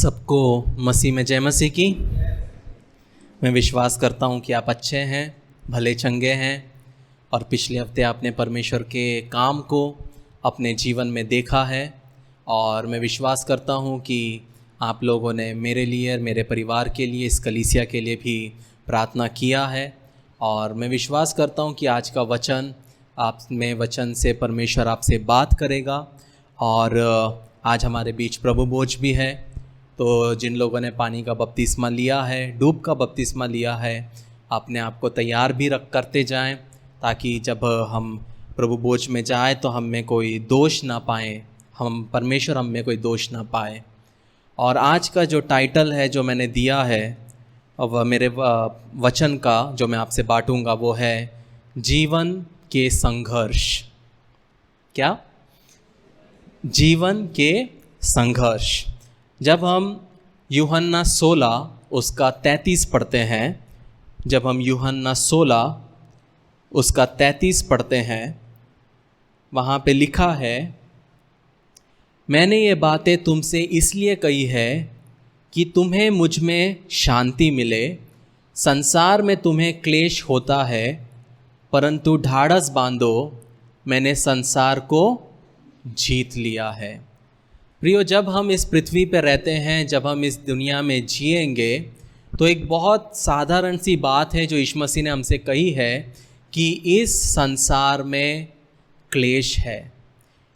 सबको मसीह में जय मसीह की। मैं विश्वास करता हूँ कि आप अच्छे हैं, भले चंगे हैं और पिछले हफ्ते आपने परमेश्वर के काम को अपने जीवन में देखा है। और मैं विश्वास करता हूँ कि आप लोगों ने मेरे लिए और मेरे परिवार के लिए, इस कलीसिया के लिए भी प्रार्थना किया है। और मैं विश्वास करता हूँ कि आज का वचन वचन से परमेश्वर आपसे बात करेगा। और आज हमारे बीच प्रभु भोज भी है, तो जिन लोगों ने पानी का बपतिस्मा लिया है, डूब का बपतिस्मा लिया है, अपने आप को तैयार भी करते जाएं, ताकि जब हम प्रभु भोज में जाएं तो हम में कोई दोष ना पाएं, परमेश्वर हम में कोई दोष ना पाए। और आज का जो टाइटल है जो मैंने दिया है, वह मेरे वचन का जो मैं आपसे बांटूंगा वो है जीवन के संघर्ष। क्या? जीवन के संघर्ष। जब हम यूहन्ना 16 उसका 33 पढ़ते हैं, जब हम यूहन्ना 16 उसका 33 पढ़ते हैं, वहाँ पे लिखा है, मैंने ये बातें तुमसे इसलिए कही है कि तुम्हें मुझ में शांति मिले। संसार में तुम्हें क्लेश होता है, परंतु ढाढ़स बांधो, मैंने संसार को जीत लिया है। प्रियो, जब हम इस पृथ्वी पर रहते हैं, जब हम इस दुनिया में जिएंगे, तो एक बहुत साधारण सी बात है जो यीशु मसीह ने हमसे कही है कि इस संसार में क्लेश है।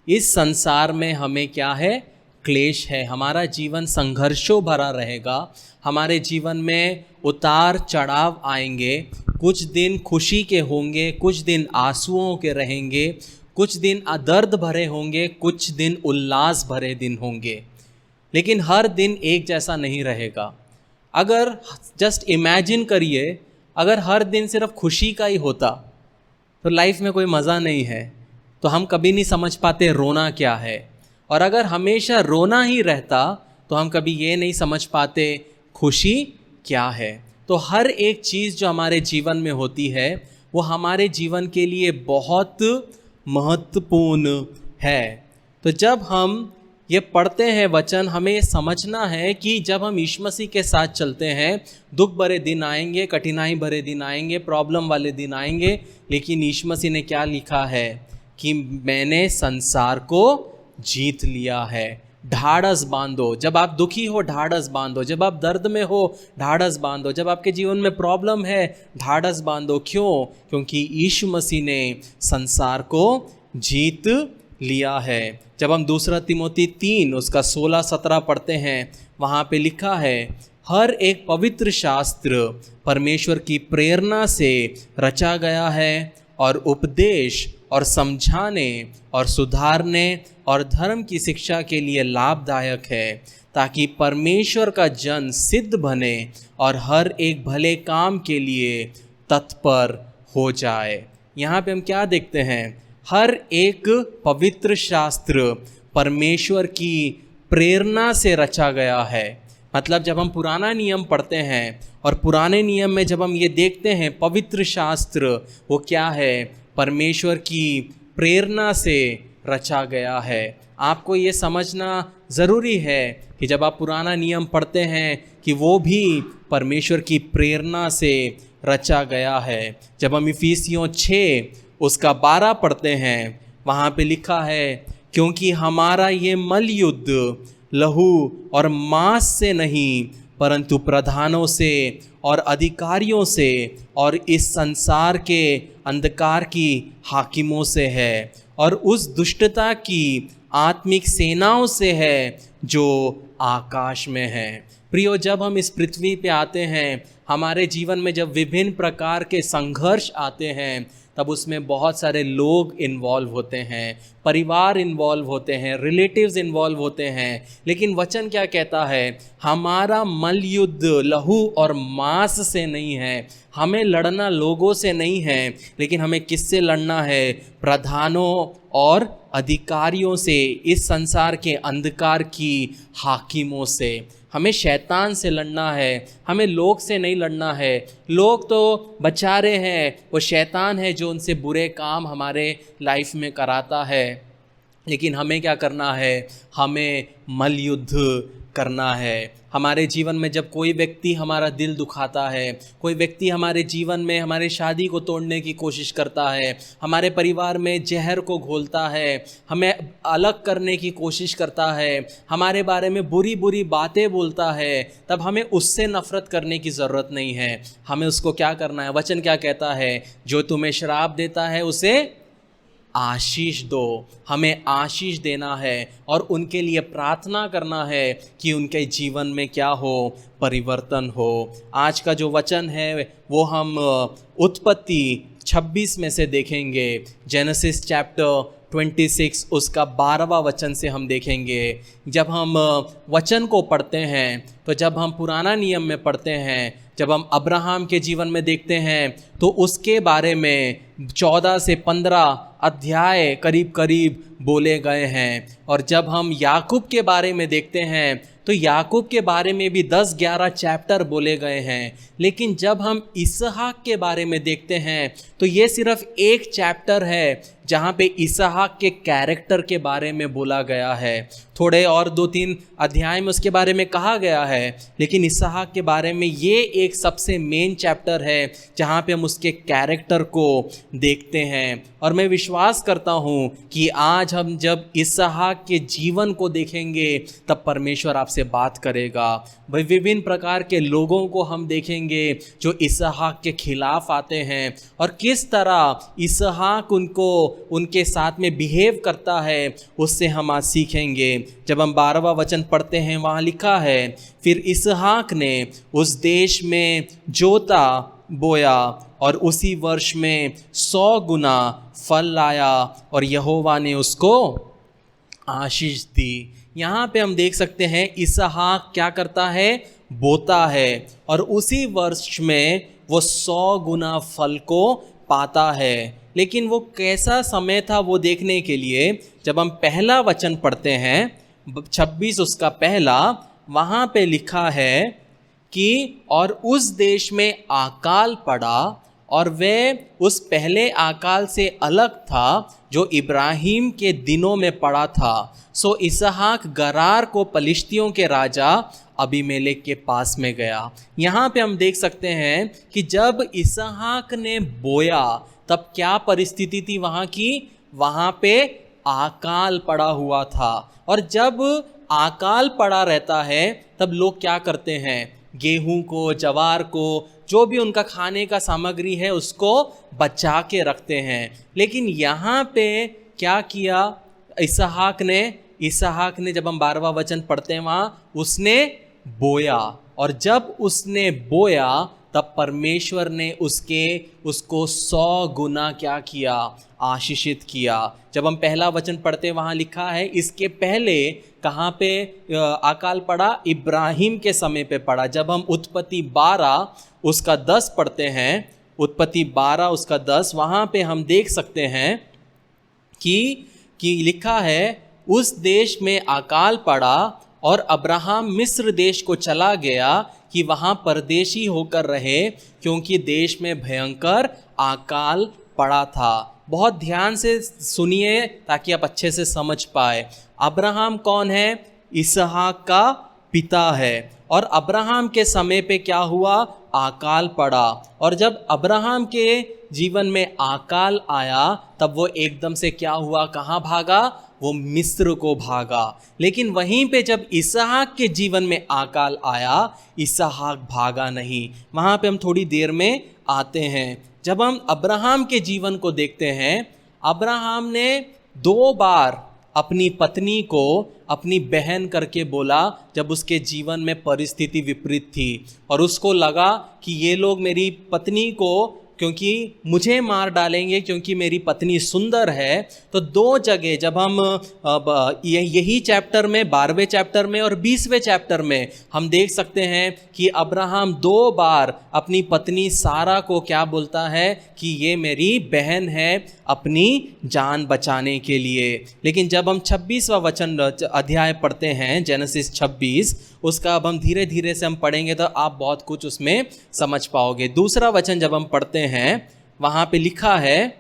इस संसार में हमें क्या है? क्लेश है। हमारा जीवन संघर्षों भरा रहेगा। हमारे जीवन में उतार चढ़ाव आएंगे। कुछ दिन खुशी के होंगे, कुछ दिन आंसुओं के रहेंगे, कुछ दिन दर्द भरे होंगे, कुछ दिन उल्लास भरे दिन होंगे। लेकिन हर दिन एक जैसा नहीं रहेगा। अगर जस्ट इमेजिन करिए, अगर हर दिन सिर्फ खुशी का ही होता तो लाइफ में कोई मज़ा नहीं है, तो हम कभी नहीं समझ पाते रोना क्या है। और अगर हमेशा रोना ही रहता तो हम कभी ये नहीं समझ पाते खुशी क्या है। तो हर एक चीज़ जो हमारे जीवन में होती है वो हमारे जीवन के लिए बहुत महत्वपूर्ण है। तो जब हम ये पढ़ते हैं वचन, हमें समझना है कि जब हम यीशु मसीह के साथ चलते हैं, दुख भरे दिन आएंगे, कठिनाई भरे दिन आएंगे, प्रॉब्लम वाले दिन आएंगे, लेकिन यीशु मसीह ने क्या लिखा है कि मैंने संसार को जीत लिया है। ढाढ़स बांधो। जब आप दुखी हो, ढाढ़स बांधो। जब आप दर्द में हो, ढाढ़स बांधो। जब आपके जीवन में प्रॉब्लम है, ढाढ़स बांधो। क्यों? क्योंकि यीशु मसीह ने संसार को जीत लिया है। जब हम दूसरा तिमोथी 3 उसका 16-17 पढ़ते हैं, वहाँ पे लिखा है, हर एक पवित्र शास्त्र परमेश्वर की प्रेरणा से रचा गया है और उपदेश और समझाने और सुधारने और धर्म की शिक्षा के लिए लाभदायक है, ताकि परमेश्वर का जन सिद्ध बने और हर एक भले काम के लिए तत्पर हो जाए। यहाँ पे हम क्या देखते हैं? हर एक पवित्र शास्त्र परमेश्वर की प्रेरणा से रचा गया है। मतलब जब हम पुराना नियम पढ़ते हैं और पुराने नियम में जब हम ये देखते हैं पवित्र शास्त्र, वो क्या है? परमेश्वर की प्रेरणा से रचा गया है। आपको ये समझना ज़रूरी है कि जब आप पुराना नियम पढ़ते हैं कि वो भी परमेश्वर की प्रेरणा से रचा गया है। जब हम इफिसियों 6 उसका 12 पढ़ते हैं, वहाँ पे लिखा है, क्योंकि हमारा ये मल युद्ध लहू और मांस से नहीं, परंतु प्रधानों से और अधिकारियों से और इस संसार के अंधकार की हाकिमों से है, और उस दुष्टता की आत्मिक सेनाओं से है जो आकाश में है। प्रियो, जब हम इस पृथ्वी पे आते हैं, हमारे जीवन में जब विभिन्न प्रकार के संघर्ष आते हैं, तब उसमें बहुत सारे लोग इन्वॉल्व होते हैं, परिवार इन्वॉल्व होते हैं, रिलेटिव्स इन्वॉल्व होते हैं। लेकिन वचन क्या कहता है? हमारा मल युद्ध लहू और मांस से नहीं है। हमें लड़ना लोगों से नहीं है, लेकिन हमें किससे लड़ना है? प्रधानों और अधिकारियों से, इस संसार के अंधकार की हाकिमों से। हमें शैतान से लड़ना है, हमें लोग से नहीं लड़ना है। लोग तो बेचारे हैं, वो शैतान है जो उनसे बुरे काम हमारे लाइफ में कराता है। लेकिन हमें क्या करना है? हमें मल्लयुद्ध करना है। हमारे जीवन में जब कोई व्यक्ति हमारा दिल दुखाता है, कोई व्यक्ति हमारे जीवन में हमारे शादी को तोड़ने की कोशिश करता है, हमारे परिवार में जहर को घोलता है, हमें अलग करने की कोशिश करता है, हमारे बारे में बुरी बुरी बातें बोलता है, तब हमें उससे नफ़रत करने की ज़रूरत नहीं है। हमें उसको क्या करना है? वचन क्या कहता है? जो तुम्हें श्राप देता है उसे आशीष दो। हमें आशीष देना है और उनके लिए प्रार्थना करना है कि उनके जीवन में क्या हो? परिवर्तन हो। आज का जो वचन है वो हम उत्पत्ति 26 में से देखेंगे। जेनेसिस चैप्टर 26 उसका 12वां वचन से हम देखेंगे। जब हम वचन को पढ़ते हैं, तो जब हम पुराना नियम में पढ़ते हैं, जब हम अब्राहम के जीवन में देखते हैं, तो उसके बारे में 14 से 15 अध्याय करीब करीब बोले गए हैं। और जब हम याकूब के बारे में देखते हैं, तो याकूब के बारे में भी 10-11 चैप्टर बोले गए हैं। लेकिन जब हम इसहाक के बारे में देखते हैं, तो ये सिर्फ एक चैप्टर है जहाँ पे इसहाक के कैरेक्टर के बारे में बोला गया है। थोड़े और 2-3 अध्याय में उसके बारे में कहा गया है, लेकिन इसहाक के बारे में ये एक सबसे मेन चैप्टर है जहाँ पे हम उसके कैरेक्टर को देखते हैं। और मैं विश्वास करता हूँ कि आज हम जब इसहाक के जीवन को देखेंगे, तब परमेश्वर आपसे बात करेगा। भाई, विभिन्न प्रकार के लोगों को हम देखेंगे जो इसहाक के खिलाफ आते हैं, और किस तरह इसहाक उनके साथ में बिहेव करता है, उससे हम आज सीखेंगे। जब हम 12वां वचन पढ़ते हैं, वहाँ लिखा है, फिर इसहाक ने उस देश में जोता बोया और उसी वर्ष में 100 गुना फल लाया और यहोवा ने उसको आशीष दी। यहाँ पे हम देख सकते हैं इसहाक क्या करता है? बोता है और उसी वर्ष में वो 100 गुना फल को पाता है। लेकिन वो कैसा समय था वो देखने के लिए जब हम पहला वचन पढ़ते हैं, 26 उसका पहला, वहाँ पे लिखा है कि और उस देश में अकाल पड़ा और वह उस पहले अकाल से अलग था जो इब्राहिम के दिनों में पड़ा था। सो इसहाक गरार को पलिश्तियों के राजा अबीमेलेक के पास में गया। यहाँ पे हम देख सकते हैं कि जब इसहाक ने बोया तब क्या परिस्थिति थी वहाँ की? वहाँ पे अकाल पड़ा हुआ था। और जब अकाल पड़ा रहता है तब लोग क्या करते हैं? गेहूं को, जवार को, जो भी उनका खाने का सामग्री है उसको बचा के रखते हैं। लेकिन यहाँ पे क्या किया इसहाक ने जब हम 12वां वचन पढ़ते हैं वहाँ उसने बोया, और जब उसने बोया तब परमेश्वर ने उसको 100 गुना क्या किया? आशीषित किया। जब हम पहला वचन पढ़ते हैं वहाँ लिखा है, इसके पहले कहाँ पे अकाल पड़ा? इब्राहिम के समय पे पड़ा। जब हम उत्पत्ति 12 उसका 10 पढ़ते हैं, उत्पत्ति 12 उसका 10, वहाँ पे हम देख सकते हैं कि लिखा है, उस देश में अकाल पड़ा और अब्राहम मिस्र देश को चला गया कि वहाँ परदेशी होकर रहे, क्योंकि देश में भयंकर अकाल पड़ा था। बहुत ध्यान से सुनिए ताकि आप अच्छे से समझ पाए। अब्राहम कौन है? इसहाक का पिता है। और अब्राहम के समय पे क्या हुआ? अकाल पड़ा। और जब अब्राहम के जीवन में अकाल आया तब वो एकदम से क्या हुआ? कहाँ भागा? वो मिस्र को भागा। लेकिन वहीं पे जब इसहाक के जीवन में अकाल आया, इसहाक भागा नहीं। वहाँ पे हम थोड़ी देर में आते हैं। जब हम अब्राहम के जीवन को देखते हैं, अब्राहम ने 2 बार अपनी पत्नी को अपनी बहन करके बोला जब उसके जीवन में परिस्थिति विपरीत थी, और उसको लगा कि ये लोग मेरी पत्नी को क्योंकि मुझे मार डालेंगे क्योंकि मेरी पत्नी सुंदर है। तो 2 जगह जब हम यही चैप्टर में 12वें चैप्टर में और 20वें चैप्टर में हम देख सकते हैं कि अब्राहम 2 बार अपनी पत्नी सारा को क्या बोलता है कि ये मेरी बहन है, अपनी जान बचाने के लिए। लेकिन जब हम 26वां वचन अध्याय पढ़ते हैं, जेनेसिस 26, उसका अब हम धीरे धीरे से हम पढ़ेंगे तो आप बहुत कुछ उसमें समझ पाओगे। दूसरा वचन जब हम पढ़ते हैं, वहाँ पे लिखा है,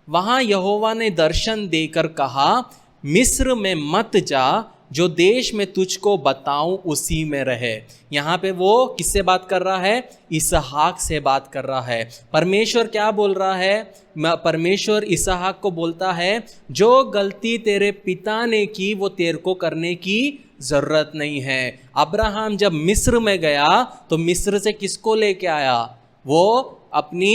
वहाँ यहोवा ने दर्शन देकर कहा, मिस्र में मत जा, जो देश में तुझको बताऊं उसी में रहे। यहाँ पे वो किससे बात कर रहा है? इसहाक से बात कर रहा है। परमेश्वर क्या बोल रहा है? परमेश्वर इसहाक को बोलता है, जो गलती तेरे पिता ने की वो तेरे को करने की जरूरत नहीं है। अब्राहम जब मिस्र में गया तो मिस्र से किसको लेके आया? वो अपनी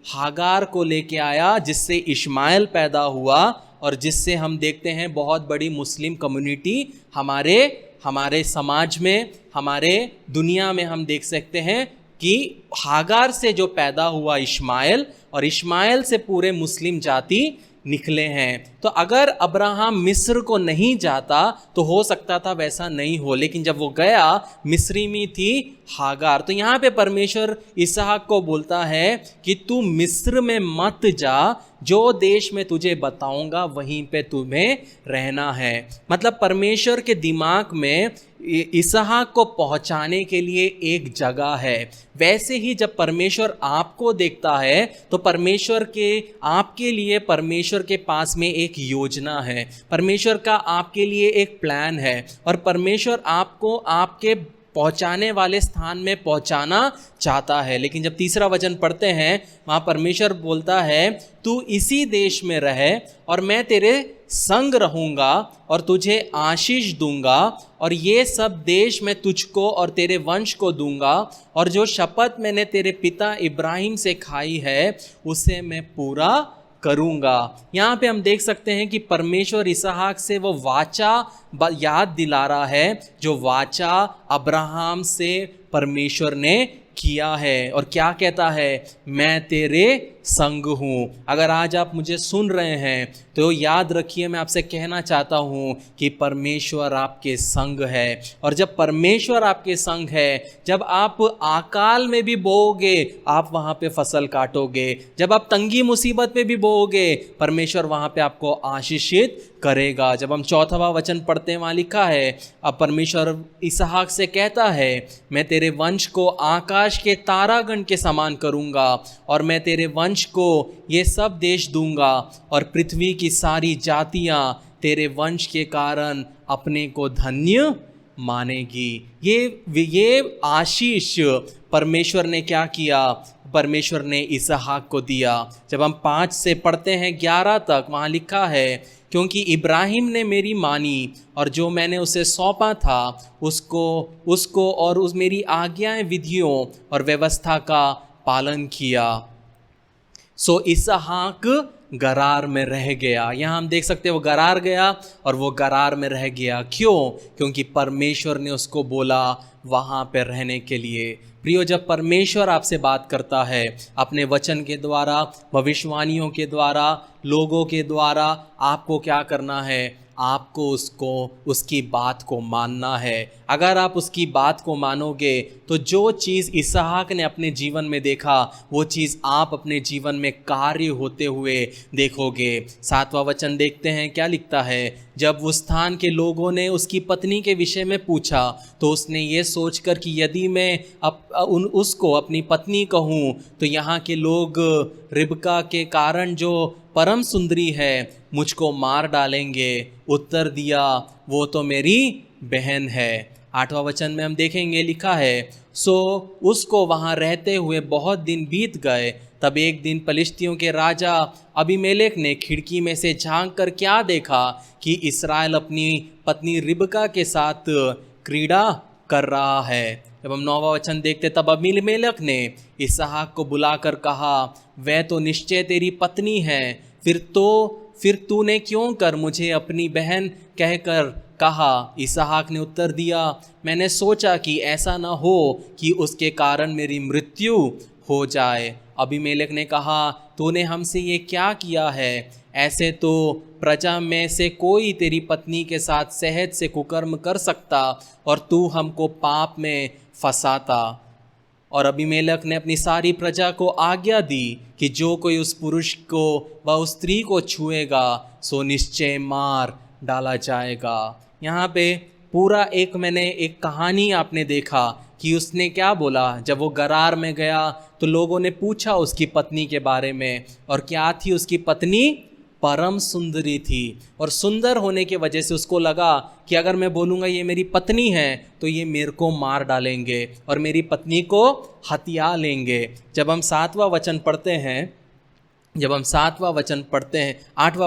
हागार को लेके आया, जिससे इश्माइल पैदा हुआ और जिससे हम देखते हैं बहुत बड़ी मुस्लिम कम्युनिटी हमारे समाज में, हमारे दुनिया में हम देख सकते हैं कि हागार से जो पैदा हुआ इश्माइल, और इश्माइल से पूरे मुस्लिम जाति निकले हैं। तो अगर अब्राहम मिस्र को नहीं जाता तो हो सकता था वैसा नहीं हो, लेकिन जब वो गया मिस्री में थी हागार। तो यहाँ पे परमेश्वर इसहाक को बोलता है कि तू मिस्र में मत जा, जो देश में तुझे बताऊंगा वहीं पे तुम्हें रहना है। मतलब परमेश्वर के दिमाग में इसहाक को पहुंचाने के लिए एक जगह है। वैसे ही जब परमेश्वर आपको देखता है तो परमेश्वर के आपके लिए परमेश्वर के पास में एक योजना है, परमेश्वर का आपके लिए एक प्लान है, और परमेश्वर आपको आपके पहुंचाने वाले स्थान में पहुंचाना चाहता है। लेकिन जब तीसरा वचन पढ़ते हैं, वहाँ परमेश्वर बोलता है, तू इसी देश में रहे और मैं तेरे संग रहूँगा और तुझे आशीष दूंगा, और ये सब देश मैं तुझको और तेरे वंश को दूंगा, और जो शपथ मैंने तेरे पिता इब्राहिम से खाई है उसे मैं पूरा करूंगा। यहाँ पे हम देख सकते हैं कि परमेश्वर इसहाक से वो वाचा याद दिला रहा है, जो वाचा अब्राहम से परमेश्वर ने किया है। और क्या कहता है? मैं तेरे संग हूँ। अगर आज आप मुझे सुन रहे हैं तो याद रखिए, मैं आपसे कहना चाहता हूँ कि परमेश्वर आपके संग है। और जब परमेश्वर आपके संग है, जब आप अकाल में भी बोओगे आप वहाँ पे फसल काटोगे, जब आप तंगी मुसीबत में भी बोओगे परमेश्वर वहाँ पे आपको आशीषित करेगा। जब हम चौथा वचन पढ़ते हैं, वहाँ लिखा है, अब परमेश्वर इसहाक से कहता है, मैं तेरे वंश को आकाश के तारागण के समान करूँगा और मैं तेरे वंश को ये सब देश दूंगा, और पृथ्वी की सारी जातियां तेरे वंश के कारण अपने को धन्य मानेगी। ये आशीष परमेश्वर ने क्या किया? परमेश्वर ने इसहाक को दिया। जब हम 5 से पढ़ते हैं 11 तक, वहाँ लिखा है, क्योंकि इब्राहिम ने मेरी मानी और जो मैंने उसे सौंपा था उसको और उस मेरी आज्ञाएं, विधियों और व्यवस्था का पालन किया, सो इसहाक गरार में रह गया। यहाँ हम देख सकते हैं वो गरार गया और वो गरार में रह गया। क्यों? क्योंकि परमेश्वर ने उसको बोला वहाँ पे रहने के लिए। प्रियो, जब परमेश्वर आपसे बात करता है अपने वचन के द्वारा, भविष्यवाणियों के द्वारा, लोगों के द्वारा, आपको क्या करना है? आपको उसकी बात को मानना है। अगर आप उसकी बात को मानोगे तो जो चीज़ इसहाक ने अपने जीवन में देखा वो चीज़ आप अपने जीवन में कार्य होते हुए देखोगे। 7वां वचन देखते हैं, क्या लिखता है? जब उस स्थान के लोगों ने उसकी पत्नी के विषय में पूछा तो उसने ये सोचकर कि यदि मैं उसको अपनी पत्नी कहूँ तो यहाँ के लोग रिबका के कारण जो परम सुंदरी है मुझको मार डालेंगे। उत्तर दिया, वो तो मेरी बहन है। 8वां वचन में हम देखेंगे, लिखा है, सो उसको वहाँ रहते हुए बहुत दिन बीत गए। तब एक दिन पलिश्तियों के राजा अबीमेलेक ने खिड़की में से झांक कर क्या देखा कि इसराइल अपनी पत्नी रिबका के साथ क्रीड़ा कर रहा है। जब हम 9वां वचन देखते, तब अबीमेलेक ने इसहाक को बुलाकर कहा, वह तो निश्चय तेरी पत्नी है, फिर तूने क्यों कर मुझे अपनी बहन कहकर कहा? इसहाक ने उत्तर दिया, मैंने सोचा कि ऐसा न हो कि उसके कारण मेरी मृत्यु हो जाए। अबीमेलेक ने कहा, तूने हमसे ये क्या किया है? ऐसे तो प्रजा में से कोई तेरी पत्नी के साथ सहज से कुकर्म कर सकता और तू हमको पाप में फंसाता। और अबीमेलेक ने अपनी सारी प्रजा को आज्ञा दी कि जो कोई उस पुरुष को व उस स्त्री को छुएगा सो निश्चय मार डाला जाएगा। यहाँ पे पूरा मैंने एक कहानी आपने देखा कि उसने क्या बोला। जब वो गरार में गया तो लोगों ने पूछा उसकी पत्नी के बारे में, और क्या थी उसकी पत्नी? परम सुंदरी थी, और सुंदर होने की वजह से उसको लगा कि अगर मैं बोलूँगा ये मेरी पत्नी है तो ये मेरे को मार डालेंगे और मेरी पत्नी को हत्या लेंगे। जब हम 7वां वचन पढ़ते हैं, 8वां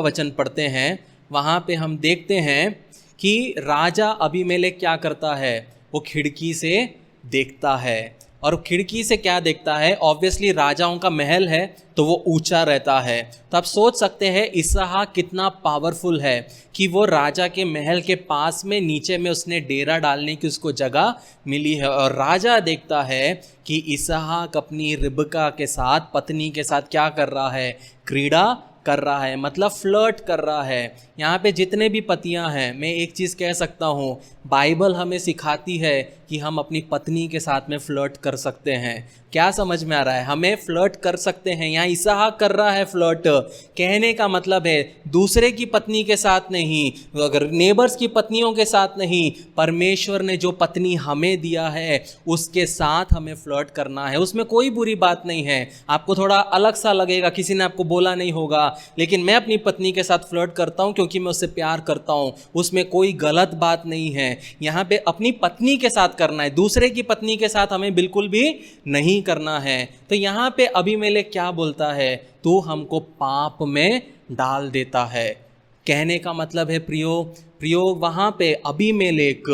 वचन पढ़ते हैं, वहाँ पे हम देखते हैं कि राजा अबीमेलेक क्या करता है, वो खिड़की से देखता है। और खिड़की से क्या देखता है? ऑब्वियसली राजाओं का महल है तो वो ऊंचा रहता है। तो आप सोच सकते हैं इसहाक कितना पावरफुल है कि वो राजा के महल के पास में नीचे में उसने डेरा डालने की उसको जगह मिली है। और राजा देखता है कि इसहाक अपनी रिबका के साथ, पत्नी के साथ क्या कर रहा है? क्रीड़ा कर रहा है, मतलब फ्लर्ट कर रहा है। यहाँ पे जितने भी पतियाँ हैं, मैं एक चीज़ कह सकता हूँ, बाइबल हमें सिखाती है कि हम अपनी पत्नी के साथ में फ्लर्ट कर सकते हैं। क्या समझ में आ रहा है? हमें फ्लर्ट कर सकते हैं। यहाँ इसहाक कर रहा है फ्लर्ट, कहने का मतलब है दूसरे की पत्नी के साथ नहीं, अगर नेबर्स की पत्नियों के साथ नहीं, परमेश्वर ने जो पत्नी हमें दिया है उसके साथ हमें फ्लर्ट करना है। उसमें कोई बुरी बात नहीं है। आपको थोड़ा अलग सा लगेगा, किसी ने आपको बोला नहीं होगा, लेकिन मैं अपनी पत्नी के साथ फ्लर्ट करता हूँ क्योंकि मैं उससे प्यार करता हूँ, उसमें कोई गलत बात नहीं है। यहाँ पे अपनी पत्नी के साथ करना है, दूसरे की पत्नी के साथ हमें बिल्कुल भी नहीं करना है। तो यहाँ पे अबीमेलेक क्या बोलता है? तू हमको पाप में डाल देता है। कहने का मतलब है प्रियो वहाँ पे अबीमेलेक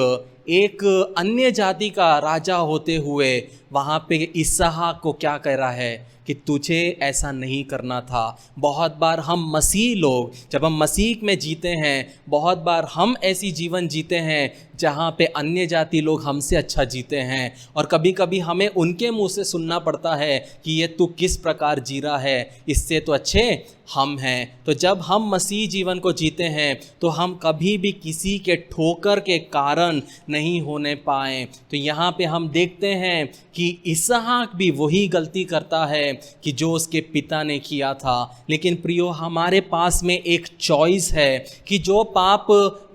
एक अन्य जाति का राजा होते हुए वहाँ पे इसहाक को क्या कह रहा है कि तुझे ऐसा नहीं करना था। बहुत बार हम मसीह लोग, जब हम मसीह में जीते हैं, बहुत बार हम ऐसी जीवन जीते हैं जहाँ पे अन्य जाति लोग हमसे अच्छा जीते हैं, और कभी कभी हमें उनके मुंह से सुनना पड़ता है कि ये तू किस प्रकार जी रहा है, इससे तो अच्छे हम हैं। तो जब हम मसीह जीवन को जीते हैं तो हम कभी भी किसी के ठोकर के कारण नहीं होने पाए। तो यहाँ पे हम देखते हैं कि इसहाक भी वही गलती करता है कि जो उसके पिता ने किया था। लेकिन प्रियो, हमारे पास में एक चॉइस है कि जो पाप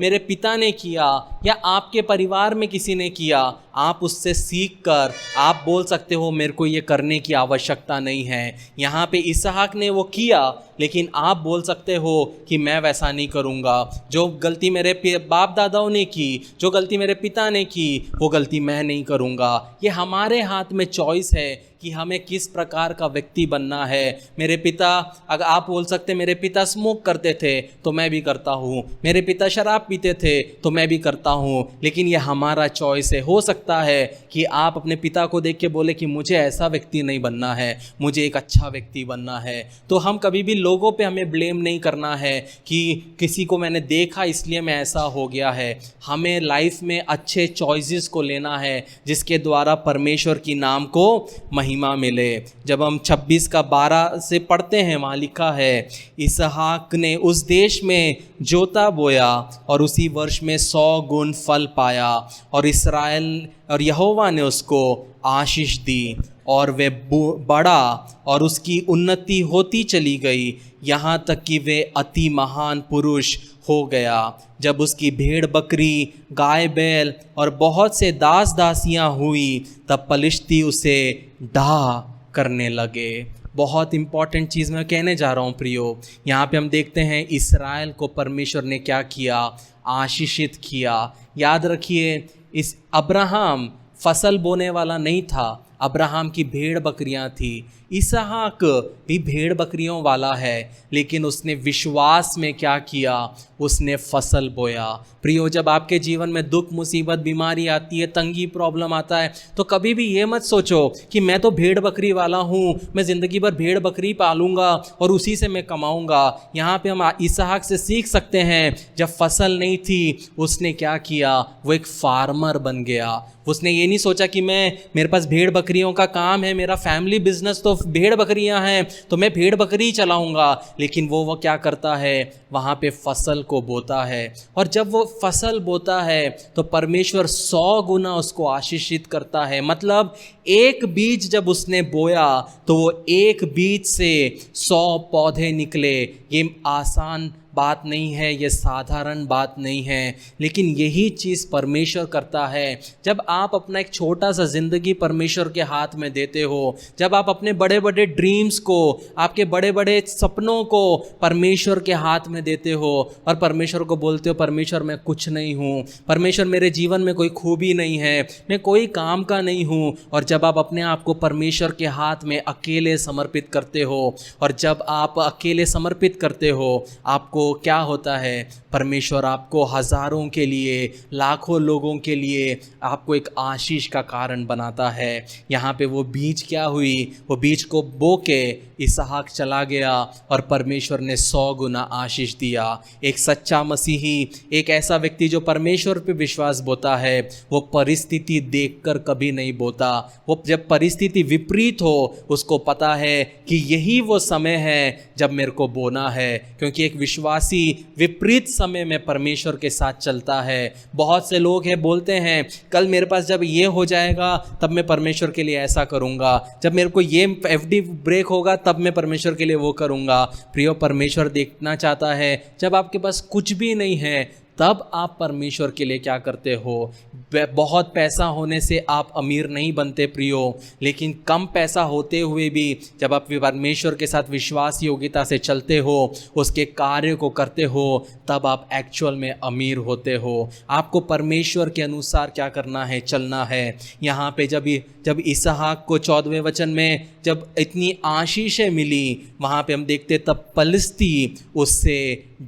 मेरे पिता ने किया या आपके परिवार में किसी ने किया, आप उससे सीख कर आप बोल सकते हो मेरे को ये करने की आवश्यकता नहीं है। यहाँ पे इसहाक ने वो किया, लेकिन आप बोल सकते हो कि मैं वैसा नहीं करूँगा। जो गलती मेरे बाप दादाओं ने की, जो गलती मेरे पिता ने की, वो गलती मैं नहीं करूँगा। ये हमारे हाथ में चॉइस है कि हमें किस प्रकार का व्यक्ति बनना है। मेरे पिता, अगर आप बोल सकते मेरे पिता स्मोक करते थे तो मैं भी करता हूँ, मेरे पिता शराब पीते थे तो मैं भी करता हूँ, लेकिन ये हमारा चॉइस है। हो सकता है कि आप अपने पिता को देख के बोले कि मुझे ऐसा व्यक्ति नहीं बनना है, मुझे एक अच्छा व्यक्ति बनना है। तो हम कभी भी लोगों पे हमें ब्लेम नहीं करना है कि किसी को मैंने देखा इसलिए मैं ऐसा हो गया है। हमें लाइफ में अच्छे चॉइसेस को लेना है जिसके द्वारा परमेश्वर की नाम को महिमा मिले। जब हम 26:12 से पढ़ते हैं, वहाँ लिखा है, इसहाक ने उस देश में जोता बोया और उसी वर्ष में 100 गुण फल पाया, और इस्राएल और यहोवा ने उसको आशीष दी और वे बड़ा और उसकी उन्नति होती चली गई, यहाँ तक कि वे अति महान पुरुष हो गया। जब उसकी भेड़ बकरी, गाय बैल और बहुत से दास दासियाँ हुई, तब पलिश्ती उसे डाह करने लगे। बहुत इंपॉर्टेंट चीज़ मैं कहने जा रहा हूँ प्रियो। यहाँ पे हम देखते हैं इस्राएल को परमेश्वर ने क्या किया? आशीषित किया। याद रखिए, इस अब्राहम फसल बोने वाला नहीं था, अब्राहम की भेड़ बकरियां थी। इसहाक भी भेड़ बकरियों वाला है, लेकिन उसने विश्वास में क्या किया? उसने फसल बोया। प्रियो, जब आपके जीवन में दुख, मुसीबत, बीमारी आती है, तंगी, प्रॉब्लम आता है, तो कभी भी ये मत सोचो कि मैं तो भेड़ बकरी वाला हूँ, मैं ज़िंदगी भर भेड़ बकरी पालूंगा और उसी से मैं कमाऊंगा। यहाँ पे हम इसहाक से सीख सकते हैं, जब फसल नहीं थी उसने क्या किया? वो एक फार्मर बन गया। उसने ये नहीं सोचा कि मेरे पास भेड़ बकरियों का काम है, मेरा फैमिली बिजनेस तो भेड़ बकरियां हैं, तो मैं भेड़ बकरी चलाऊंगा। लेकिन वो क्या करता है? वहाँ पे फसल को बोता है, और जब वो फसल बोता है तो परमेश्वर 100 गुना उसको आशीषित करता है। मतलब एक बीज जब उसने बोया तो वो एक बीज से 100 पौधे निकले। ये आसान बात नहीं है, ये साधारण बात नहीं है, लेकिन यही चीज़ परमेश्वर करता है। जब आप अपना एक छोटा सा ज़िंदगी परमेश्वर के हाथ में देते हो, जब आप अपने बड़े बड़े ड्रीम्स को, आपके बड़े बड़े सपनों को परमेश्वर के हाथ में देते हो और परमेश्वर को बोलते हो परमेश्वर मैं कुछ नहीं हूँ, परमेश्वर मेरे जीवन में कोई खूबी नहीं है, मैं कोई काम का नहीं हूँ, और जब आप अपने आप को परमेश्वर के हाथ में अकेले समर्पित करते हो, और जब आप अकेले समर्पित करते हो, आपको क्या होता है, परमेश्वर आपको हज़ारों के लिए, लाखों लोगों के लिए आपको एक आशीष का कारण बनाता है। यहाँ पे वो बीज क्या हुई, वो बीज को बो के इसहाक चला गया और परमेश्वर ने 100 गुना आशीष दिया। एक सच्चा मसीही, एक ऐसा व्यक्ति जो परमेश्वर पे विश्वास बोता है, वो परिस्थिति देखकर कभी नहीं बोता। वो जब परिस्थिति विपरीत हो, उसको पता है कि यही वो समय है जब मेरे को बोना है, क्योंकि एक विश्वासी विपरीत समय में परमेश्वर के साथ चलता है। बहुत से लोग हैं बोलते हैं कल मेरे पास जब ये हो जाएगा तब मैं परमेश्वर के लिए ऐसा करूँगा, जब मेरे को ये FD ब्रेक होगा तब मैं परमेश्वर के लिए वो करूँगा। प्रियो, परमेश्वर देखना चाहता है जब आपके पास कुछ भी नहीं है तब आप परमेश्वर के लिए क्या करते हो। बहुत पैसा होने से आप अमीर नहीं बनते प्रियो, लेकिन कम पैसा होते हुए भी जब आप परमेश्वर के साथ विश्वास योग्यता से चलते हो, उसके कार्य को करते हो, तब आप एक्चुअल में अमीर होते हो। आपको परमेश्वर के अनुसार क्या करना है, चलना है। यहाँ पे जब इसहाक को 14वें वचन में जब इतनी आशीषें मिली, वहाँ पे हम देखते तब पलिश्ती उससे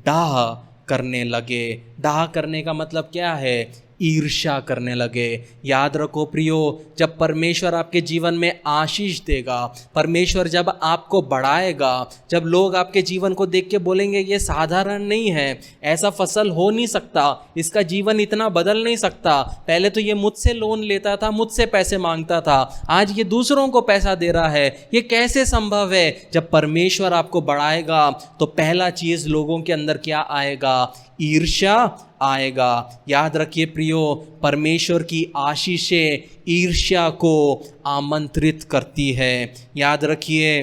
डाह करने लगे। डाह करने का मतलब क्या है, ईर्ष्या करने लगे। याद रखो प्रियो, जब परमेश्वर आपके जीवन में आशीष देगा, परमेश्वर जब आपको बढ़ाएगा, जब लोग आपके जीवन को देख के बोलेंगे ये साधारण नहीं है, ऐसा फसल हो नहीं सकता, इसका जीवन इतना बदल नहीं सकता, पहले तो ये मुझसे लोन लेता था, मुझसे पैसे मांगता था, आज ये दूसरों को पैसा दे रहा है, ये कैसे संभव है। जब परमेश्वर आपको बढ़ाएगा तो पहला चीज़ लोगों के अंदर क्या आएगा, ईर्ष्या आएगा। याद रखिए प्रियो, परमेश्वर की आशीषें ईर्ष्या को आमंत्रित करती है। याद रखिए,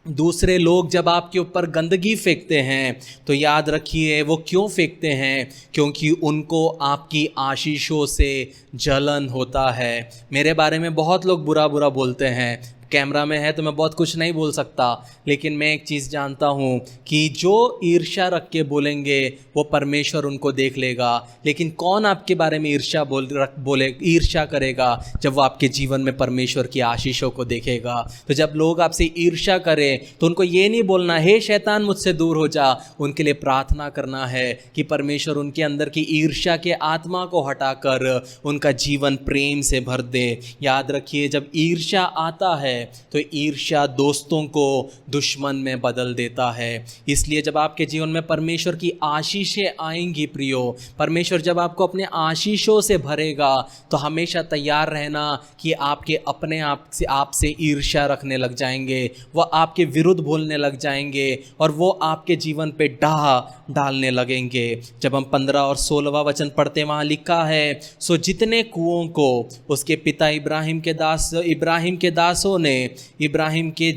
दूसरे लोग जब आपके ऊपर गंदगी फेंकते हैं तो याद रखिए वो क्यों फेंकते हैं, क्योंकि उनको आपकी आशीषों से जलन होता है। मेरे बारे में बहुत लोग बुरा बुरा बोलते हैं, कैमरा में है तो मैं बहुत कुछ नहीं बोल सकता, लेकिन मैं एक चीज़ जानता हूँ कि जो ईर्ष्या रख के बोलेंगे वो परमेश्वर उनको देख लेगा। लेकिन कौन आपके बारे में ईर्ष्या करेगा, जब वो आपके जीवन में परमेश्वर की आशीषों को देखेगा। तो जब लोग आपसे ईर्ष्या करें तो उनको ये नहीं बोलना हे शैतान मुझसे दूर हो जा, उनके लिए प्रार्थना करना है कि परमेश्वर उनके अंदर की ईर्ष्या के आत्मा को हटाकर उनका जीवन प्रेम से भर दे। याद रखिए, जब ईर्ष्या आता है तो ईर्ष्या दोस्तों को दुश्मन में बदल देता है। इसलिए जब आपके जीवन में परमेश्वर की आशीषें आएंगी प्रियो, परमेश्वर जब आपको अपने आशीषों से भरेगा, तो हमेशा तैयार रहना कि आपके अपने आपसे ईर्ष्या रखने लग जाएंगे, वह आपके विरुद्ध बोलने लग जाएंगे और वो आपके जीवन पे डाह डालने लगेंगे। जब हम 15 और 16वां वचन पढ़ते, वहाँ लिखा है, सो जितने कुओं को उसके पिता इब्राहिम के दासों ने इब्राहिम के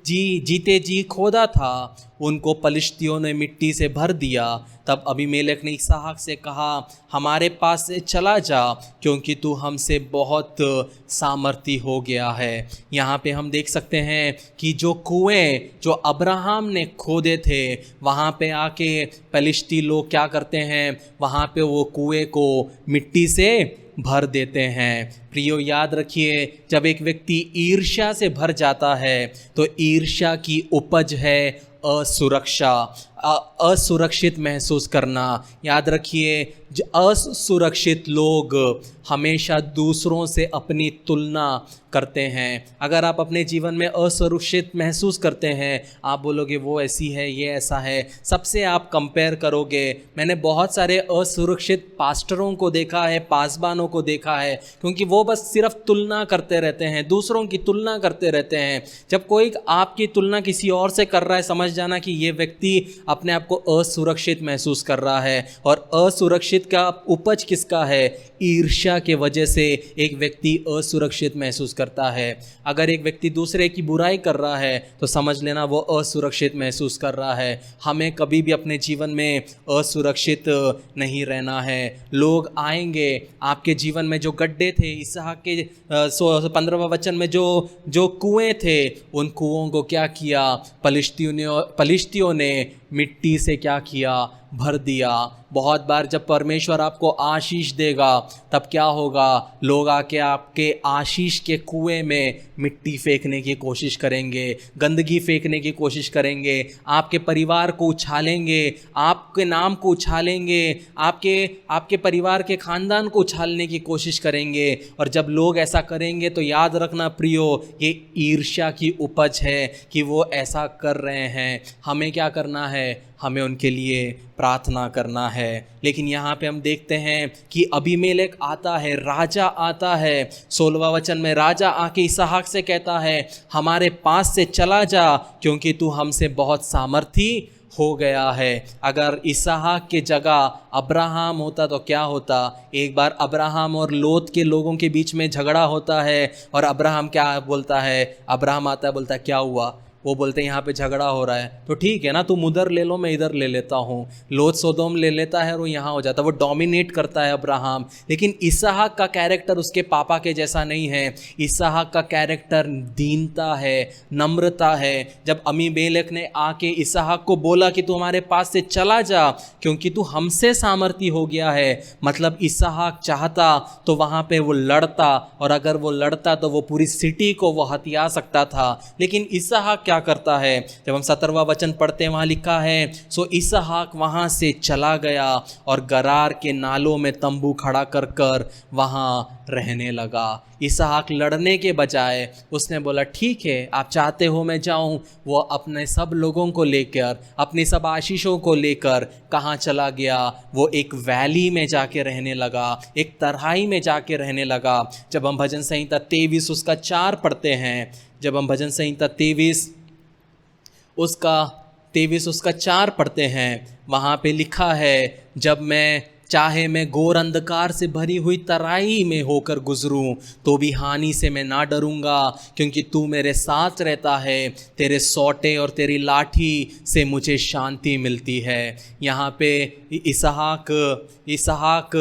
जीते जी खोदा था, उनको पलिश्तियों ने मिट्टी से भर दिया। तब अबीमेलेक ने इसहाक से कहा, हमारे पास से चला जा, क्योंकि तू हमसे बहुत सामर्थी हो गया है। यहाँ पे हम देख सकते हैं कि जो कुएं जो अब्राहम ने खोदे थे, वहाँ पे आके पलिश्ती लोग क्या करते हैं, वहाँ पे वो कुएं को मिट्टी से भर देते हैं। प्रियो, याद रखिए, जब एक व्यक्ति ईर्ष्या से भर जाता है तो ईर्ष्या की उपज है असुरक्षा, असुरक्षित महसूस करना। याद रखिए, असुरक्षित लोग हमेशा दूसरों से अपनी तुलना करते हैं। अगर आप अपने जीवन में असुरक्षित महसूस करते हैं, आप बोलोगे वो ऐसी है, ये ऐसा है, सबसे आप कंपेयर करोगे। मैंने बहुत सारे असुरक्षित पास्टरों को देखा है, पासबानों को देखा है, क्योंकि वो वो बस सिर्फ तुलना करते रहते हैं, दूसरों की तुलना करते रहते हैं। जब कोई आपकी तुलना किसी और से कर रहा है, समझ जाना कि ये व्यक्ति अपने आप को असुरक्षित महसूस कर रहा है। और असुरक्षित का उपज किसका है? ईर्ष्या के वजह से एक व्यक्ति असुरक्षित महसूस करता है। अगर एक व्यक्ति दूसरे की बुराई कर रहा है तो समझ लेना वो असुरक्षित महसूस कर रहा है। हमें कभी भी अपने जीवन में असुरक्षित नहीं रहना है। लोग आएंगे आपके जीवन में, जो गड्ढे थे इसहाक के 15वां वचन में जो कुएं थे, उन कुओं को क्या किया? पलिश्तियों ने मिट्टी से क्या किया? भर दिया। बहुत बार जब परमेश्वर आपको आशीष देगा तब क्या होगा? लोग आके आपके आशीष के कुएं में मिट्टी फेंकने की कोशिश करेंगे, गंदगी फेंकने की कोशिश करेंगे, आपके परिवार को उछालेंगे, आपके नाम को उछालेंगे, आपके परिवार के खानदान को उछालने की कोशिश करेंगे। और जब लोग ऐसा करेंगे तो याद रखना प्रियो, ये ईर्ष्या की उपज है कि वो ऐसा कर रहे हैं। हमें क्या करना है? हमें उनके लिए प्रार्थना करना है। लेकिन यहाँ पे हम देखते हैं कि अबीमेलेक आता है, राजा आता है। 16वां वचन में राजा आके इसहाक से कहता है, हमारे पास से चला जा, क्योंकि तू हमसे बहुत सामर्थी हो गया है। अगर इसहाक के जगह अब्राहम होता तो क्या होता? एक बार अब्राहम और लोत के लोगों के बीच में झगड़ा होता है और अब्राहम क्या बोलता है? अब्राहम आता है, बोलता है क्या हुआ? वो बोलते हैं यहाँ पे झगड़ा हो रहा है, तो ठीक है ना, तुम उधर ले लो, मैं इधर ले लेता हूँ। लोत सोदोम ले लेता है और वो यहाँ हो जाता है। वो डोमिनेट करता है अब्राहम। लेकिन इसहाक का कैरेक्टर उसके पापा के जैसा नहीं है। इसहाक का कैरेक्टर दीनता है, नम्रता है। जब अबीमेलेक ने आके इसहाक को बोला कि तू हमारे पास से चला जा, क्योंकि तू हमसे सामर्थी हो गया है, मतलब इसहाक चाहता तो वहाँ पे वो लड़ता, और अगर वो लड़ता तो वो पूरी सिटी को वो हथिया सकता था। लेकिन इसहाक क्या करता है? जब हम 17वां वचन पढ़ते हैं, वहां लिखा है, सो इसहाक वहां से चला गया और गरार के नालों में तंबू खड़ा कर कर वहां रहने लगा। इसहाक लड़ने के बजाय उसने बोला ठीक है, आप चाहते हो मैं जाऊं। वो अपने सब लोगों को लेकर, अपनी सब आशीषों को लेकर कहाँ चला गया? वो एक वैली में जाके रहने लगा, एक तराई में जाके रहने लगा। जब हम भजन संहिता 23 उसका 4 पढ़ते हैं, जब हम भजन संहिता 23 उसका 4 पढ़ते हैं, वहाँ पे लिखा है, जब मैं चाहे मैं घोर अंधकार से भरी हुई तराई में होकर गुजरूं तो भी हानि से मैं ना डरूंगा, क्योंकि तू मेरे साथ रहता है। तेरे सोटे और तेरी लाठी से मुझे शांति मिलती है। यहाँ पे इसहाक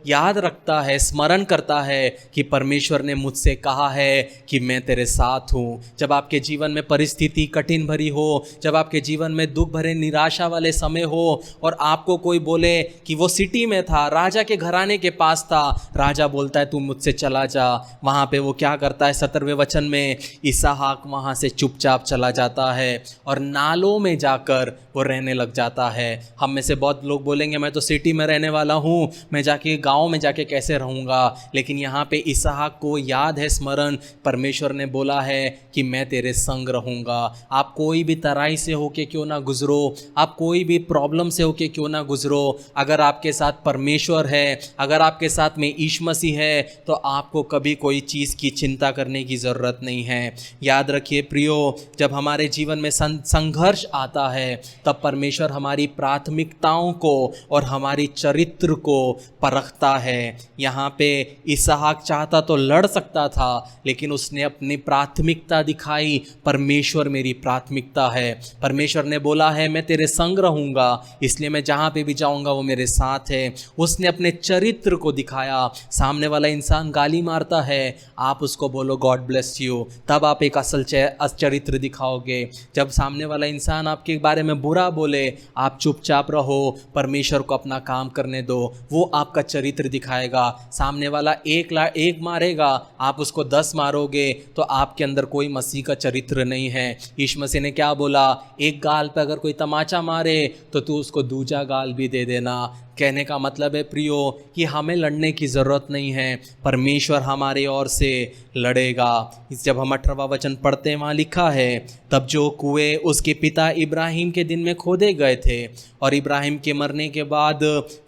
याद रखता है, स्मरण करता है कि परमेश्वर ने मुझसे कहा है कि मैं तेरे साथ हूँ। जब आपके जीवन में परिस्थिति कठिन भरी हो, जब आपके जीवन में दुख भरे निराशा वाले समय हो और आपको कोई बोले कि वो सिटी में था, राजा के घराने के पास था, राजा बोलता है तू मुझसे चला जा, वहाँ पे वो क्या करता है? 17वें वचन में इसहाक वहाँ से चुपचाप चला जाता है और नालों में जाकर वो रहने लग जाता है। हम में से बहुत लोग बोलेंगे मैं तो सिटी में रहने वाला हूँ, मैं जाके गाँव में जाके कैसे रहूँगा? लेकिन यहाँ पे इसहाक को याद है, स्मरण, परमेश्वर ने बोला है कि मैं तेरे संग रहूँगा। आप कोई भी तराई से होके क्यों ना गुजरो, आप कोई भी प्रॉब्लम से होके क्यों ना गुजरो, अगर आपके साथ परमेश्वर है, अगर आपके साथ में यीशु मसीह है, तो आपको कभी कोई चीज़ की चिंता करने की ज़रूरत नहीं है। याद रखिए प्रियो, जब हमारे जीवन में संघर्ष आता है तब परमेश्वर हमारी प्राथमिकताओं को और हमारी चरित्र को परखता है। यहाँ पे इसहाक चाहता तो लड़ सकता था, लेकिन उसने अपनी प्राथमिकता दिखाई, परमेश्वर मेरी प्राथमिकता है। परमेश्वर ने बोला है मैं तेरे संग रहूँगा, इसलिए मैं जहाँ पे भी जाऊँगा वो मेरे साथ है। उसने अपने चरित्र को दिखाया। सामने वाला इंसान गाली मारता है, आप उसको बोलो गॉड ब्लेस यू, तब आप एक असल चरित्र दिखाओगे। जब सामने वाला इंसान आपके बारे में बुरा बोले, आप चुपचाप रहो, परमेश्वर को अपना काम करने दो, वो आपका चरित्र दिखाएगा। सामने वाला एक मारेगा, आप उसको 10 मारोगे, तो आपके अंदर कोई मसीह का चरित्र नहीं है। यीशु मसीह ने क्या बोला? एक गाल पे अगर कोई तमाचा मारे तो तू उसको दूजा गाल भी दे देना। कहने का मतलब है प्रियो कि हमें लड़ने की ज़रूरत नहीं है, परमेश्वर हमारे ओर से लड़ेगा। जब हम 18वां वचन पढ़ते हैं, वहाँ लिखा है, तब जो कुएं उसके पिता इब्राहिम के दिन में खोदे गए थे और इब्राहिम के मरने के बाद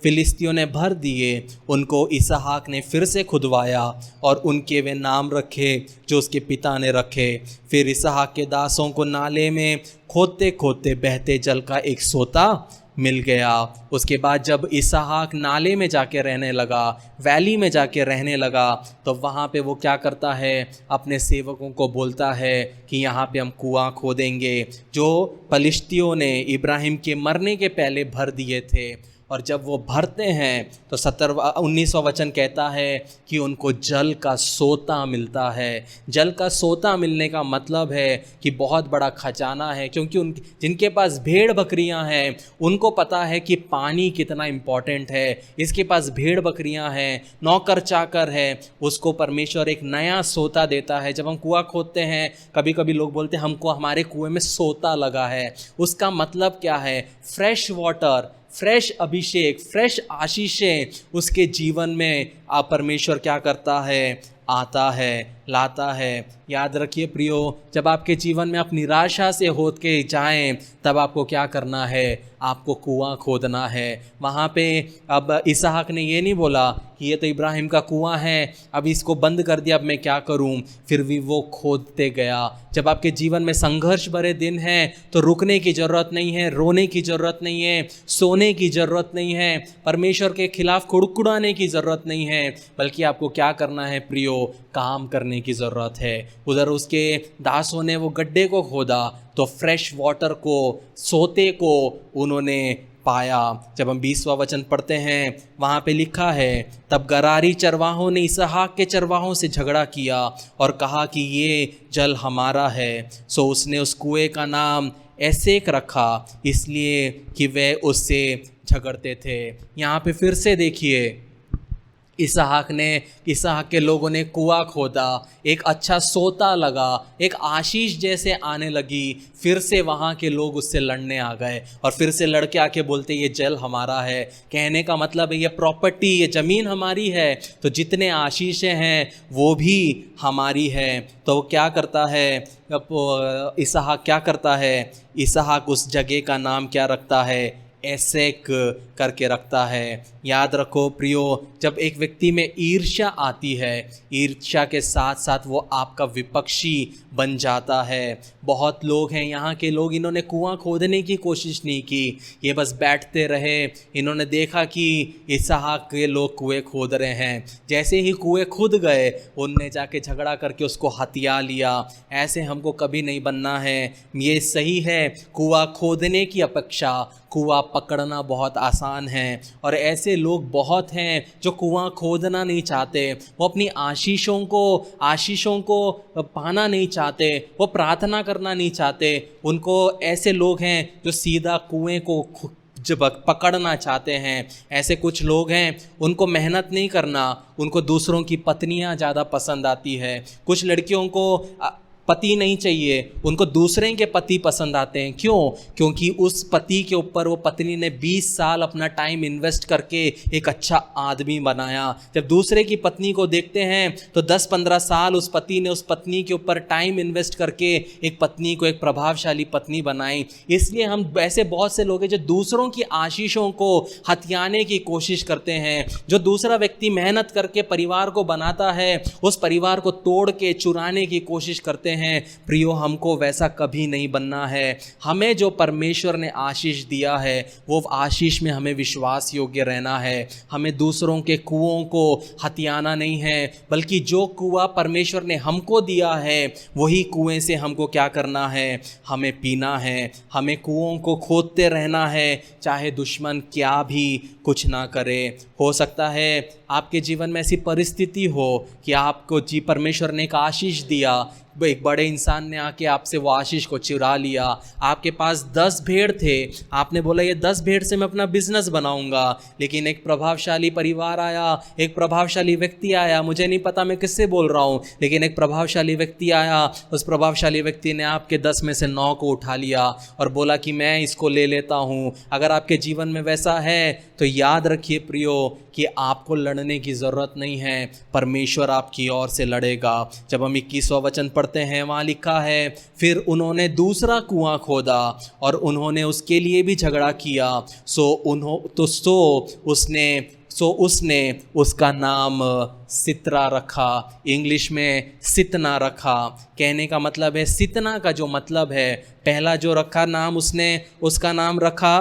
फिलिस्तियों ने भर दिए, उनको इसहाक ने फिर से खुदवाया और उनके वे नाम रखे जो उसके पिता ने रखे। फिर इसहाक के दासों को नाले में खोदते खोदते बहते जल का एक सोता मिल गया। उसके बाद जब इसहाक नाले में जाके रहने लगा, वैली में जाके रहने लगा, तो वहाँ पे वो क्या करता है, अपने सेवकों को बोलता है कि यहाँ पे हम कुआं खोदेंगे जो पलिश्तियों ने इब्राहिम के मरने के पहले भर दिए थे। और जब वो भरते हैं तो 19वां वचन कहता है कि उनको जल का सोता मिलता है। जल का सोता मिलने का मतलब है कि बहुत बड़ा खजाना है, क्योंकि जिनके पास भेड़ बकरियां हैं उनको पता है कि पानी कितना इम्पॉर्टेंट है। इसके पास भेड़ बकरियां हैं, नौकर चाकर है, उसको परमेश्वर एक नया सोता देता है। जब हम कुआं खोदते हैं, कभी कभी लोग बोलते हैं हमको हमारे कुएं में सोता लगा है। उसका मतलब क्या है? फ्रेश वाटर, फ्रेश अभिषेक, फ्रेश आशीषें उसके जीवन में परमेश्वर क्या करता है, आता है, लाता है। याद रखिए प्रियो, जब आपके जीवन में आप निराशा से होत के जाएं, तब आपको क्या करना है, आपको कुआं खोदना है। वहाँ पे अब इसहाक ने ये नहीं बोला कि ये तो इब्राहिम का कुआं है, अब इसको बंद कर दिया, अब मैं क्या करूं। फिर भी वो खोदते गया। जब आपके जीवन में संघर्ष भरे दिन हैं तो रुकने की ज़रूरत नहीं है, रोने की ज़रूरत नहीं है, सोने की ज़रूरत नहीं है, परमेश्वर के खिलाफ कुड़कुड़ाने की ज़रूरत नहीं है, बल्कि आपको क्या करना है प्रियो, काम करने की ज़रूरत है। उधर उसके दासों ने वो गड्ढे को खोदा तो फ्रेश वाटर को, सोते को उन्होंने पाया। जब हम 20वां वचन पढ़ते हैं, वहाँ पे लिखा है, तब गरारी चरवाहों ने इसहाक के चरवाहों से झगड़ा किया और कहा कि ये जल हमारा है। सो उसने उस कुएं का नाम एसेक रखा, इसलिए कि वे उससे झगड़ते थे। यहाँ पे फिर से देखिए, इसहाक के लोगों ने कुआं खोदा, एक अच्छा सोता लगा, एक आशीष जैसे आने लगी, फिर से वहाँ के लोग उससे लड़ने आ गए और फिर से लड़के आके बोलते ये जल हमारा है। कहने का मतलब है ये प्रॉपर्टी, ये ज़मीन हमारी है, तो जितने आशीषें हैं वो भी हमारी है। तो क्या करता है इसहाक, क्या करता है इसहाक, उस जगह का नाम क्या रखता है, एसेक करके रखता है। याद रखो प्रियो, जब एक व्यक्ति में ईर्ष्या आती है, ईर्ष्या के साथ साथ वो आपका विपक्षी बन जाता है। बहुत लोग हैं, यहाँ के लोग, इन्होंने कुआं खोदने की कोशिश नहीं की, ये बस बैठते रहे। इन्होंने देखा कि इसहाक के लोग कुएं खोद रहे हैं, जैसे ही कुएं खुद गए उनने जाके झगड़ा करके उसको हथिया लिया। ऐसे हमको कभी नहीं बनना है। ये सही है, कुआं खोदने की अपेक्षा कुआं पकड़ना बहुत आसान है। और ऐसे लोग बहुत हैं जो कुआं खोदना नहीं चाहते, वो अपनी आशीषों को पाना नहीं चाहते, वो प्रार्थना करना नहीं चाहते। उनको ऐसे लोग हैं जो सीधा कुएं को जब पकड़ना चाहते हैं। ऐसे कुछ लोग हैं, उनको मेहनत नहीं करना, उनको दूसरों की पत्नियां ज़्यादा पसंद आती है। कुछ लड़कियों को पति नहीं चाहिए, उनको दूसरे के पति पसंद आते हैं। क्यों? क्योंकि उस पति के ऊपर वो पत्नी ने 20 साल अपना टाइम इन्वेस्ट करके एक अच्छा आदमी बनाया। जब दूसरे की पत्नी को देखते हैं तो 10-15 साल उस पति ने उस पत्नी के ऊपर टाइम इन्वेस्ट करके एक पत्नी को एक प्रभावशाली पत्नी बनाई। इसलिए हम ऐसे बहुत से लोग हैं जो दूसरों की आशीषों को हथियाने की कोशिश करते हैं। जो दूसरा व्यक्ति मेहनत करके परिवार को बनाता है, उस परिवार को तोड़ के चुराने की कोशिश करते हैं। प्रियो, हमको वैसा कभी नहीं बनना है। हमें जो परमेश्वर ने आशीष दिया है, वो आशीष में हमें विश्वास योग्य रहना है। हमें दूसरों के कुओं को हथियाना नहीं है, बल्कि जो कुआं परमेश्वर ने हमको दिया है वही कुएं से हमको क्या करना है, हमें पीना है। हमें कुओं को खोदते रहना है, चाहे दुश्मन क्या भी कुछ ना करे। हो सकता है आपके जीवन में ऐसी परिस्थिति हो कि आपको परमेश्वर ने एक आशीष दिया, वो एक बड़े इंसान ने आके आपसे वो आशीष को चुरा लिया। आपके पास 10 भेड़ थे, आपने बोला ये 10 भेड़ से मैं अपना बिजनेस बनाऊंगा, लेकिन एक प्रभावशाली परिवार आया, एक प्रभावशाली व्यक्ति आया, मुझे नहीं पता मैं किससे बोल रहा हूँ, लेकिन एक प्रभावशाली व्यक्ति आया। उस प्रभावशाली व्यक्ति ने आपके 10 में से 9 को उठा लिया और बोला कि मैं इसको ले लेता हूँ। अगर आपके जीवन में वैसा है तो याद रखिए प्रियो कि आपको लड़ने की ज़रूरत नहीं है, परमेश्वर आपकी ओर से लड़ेगा। जब हम 21वां वचन पढ़ते हैं, वहाँ लिखा है, फिर उन्होंने दूसरा कुआं खोदा और उन्होंने उसके लिए भी झगड़ा किया, उसने उसका नाम सित्रा रखा। इंग्लिश में सितना रखा। कहने का मतलब है, सितना का जो मतलब है, पहला जो रखा नाम उसने, उसका नाम रखा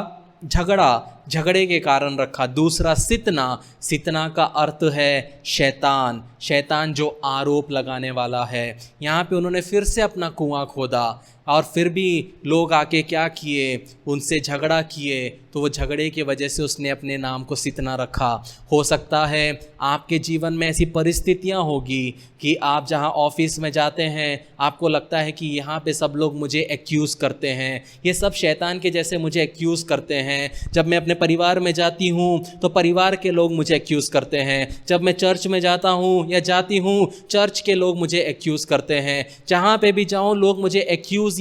झगड़े के कारण रखा। दूसरा सितना का अर्थ है शैतान जो आरोप लगाने वाला है। यहाँ पे उन्होंने फिर से अपना कुआं खोदा और फिर भी लोग आके क्या किए, उनसे झगड़ा किए, तो वो झगड़े की वजह से उसने अपने नाम को सितना रखा। हो सकता है आपके जीवन में ऐसी परिस्थितियाँ होगी कि आप जहाँ ऑफिस में जाते हैं, आपको लगता है कि यहाँ पे सब लोग मुझे एक्यूज़ करते हैं, ये सब शैतान के जैसे मुझे एक्यूज़ करते हैं। जब मैं अपने परिवार में जाती हूँ तो परिवार के लोग मुझे एक्यूज़ करते हैं। जब मैं चर्च में जाता हूँ या जाती हूँ, चर्च के लोग मुझे एक्यूज़ करते हैं। जहाँ पे भी जाऊँ लोग मुझे एक्यूज़